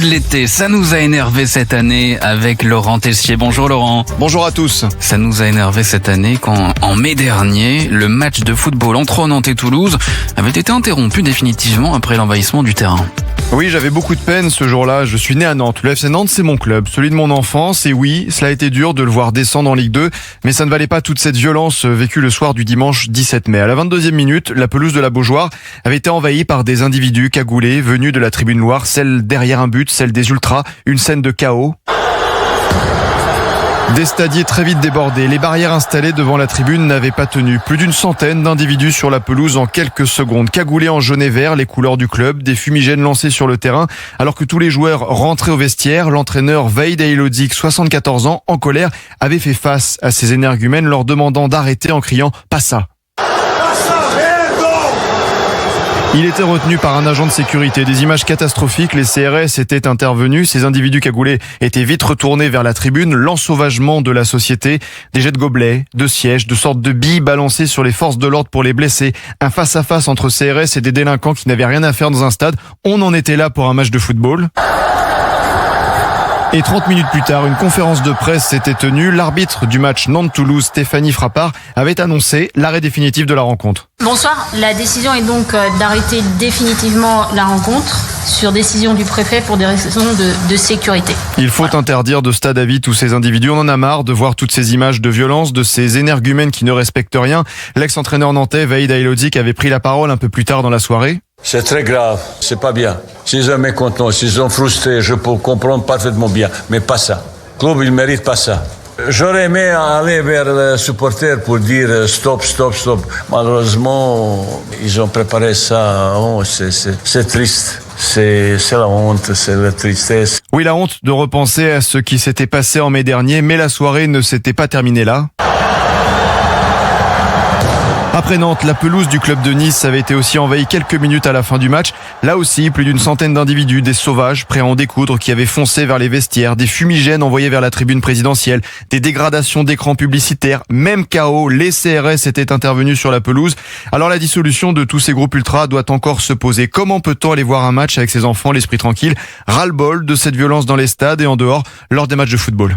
de l'été, ça nous a énervé cette année avec Laurent Tessier. Bonjour Laurent. Bonjour à tous. Ça nous a énervé cette année quand, en mai dernier, le match de football entre Nantes et Toulouse avait été interrompu définitivement après l'envahissement du terrain. Oui, j'avais beaucoup de peine ce jour-là. Je suis né à Nantes. Le FC Nantes, c'est mon club, celui de mon enfance. Et oui, cela a été dur de le voir descendre en Ligue 2, mais ça ne valait pas toute cette violence vécue le soir du dimanche 17 mai. À la 22e minute, la pelouse de la Beaujoire avait été envahie par des individus cagoulés venus de la tribune Loire, celle derrière un but, celle des ultras, une scène de chaos. Des stadiers très vite débordés. Les barrières installées devant la tribune n'avaient pas tenu. Plus d'une centaine d'individus sur la pelouse en quelques secondes. Cagoulés en jaune et vert, les couleurs du club, des fumigènes lancés sur le terrain. Alors que tous les joueurs rentraient au vestiaire, l'entraîneur Veid Ailodzik, 74 ans, en colère, avait fait face à ces énergumènes, leur demandant d'arrêter en criant « Pas ça ». Il était retenu par un agent de sécurité. Des images catastrophiques, les CRS étaient intervenus. Ces individus cagoulés étaient vite retournés vers la tribune. L'ensauvagement de la société. Des jets de gobelets, de sièges, de sortes de billes balancées sur les forces de l'ordre pour les blesser. Un face-à-face entre CRS et des délinquants qui n'avaient rien à faire dans un stade. On en était là pour un match de football. Et 30 minutes plus tard, une conférence de presse s'était tenue. L'arbitre du match Nantes-Toulouse, Stéphanie Frappard, avait annoncé l'arrêt définitif de la rencontre. Bonsoir, la décision est donc d'arrêter définitivement la rencontre sur décision du préfet pour des raisons de sécurité. Il faut interdire de stade à vie tous ces individus. On en a marre de voir toutes ces images de violence, de ces énergumènes qui ne respectent rien. L'ex-entraîneur nantais Veid Ailodzik avait pris la parole un peu plus tard dans la soirée. C'est très grave, c'est pas bien. S'ils sont mécontents, s'ils sont frustrés, je peux comprendre parfaitement bien, mais pas ça. Le club, il mérite pas ça. J'aurais aimé aller vers les supporters pour dire stop, stop, stop. Malheureusement, ils ont préparé ça. Oh, c'est triste. C'est la honte, c'est la tristesse. Oui, la honte de repenser à ce qui s'était passé en mai dernier, mais la soirée ne s'était pas terminée là. Après Nantes, la pelouse du club de Nice avait été aussi envahie quelques minutes à la fin du match. Là aussi, plus d'une centaine d'individus, des sauvages, prêts à en découdre, qui avaient foncé vers les vestiaires, des fumigènes envoyés vers la tribune présidentielle, des dégradations d'écrans publicitaires, même chaos, les CRS étaient intervenus sur la pelouse. Alors la dissolution de tous ces groupes ultras doit encore se poser. Comment peut-on aller voir un match avec ses enfants, l'esprit tranquille, ras-le-bol de cette violence dans les stades et en dehors, lors des matchs de football ?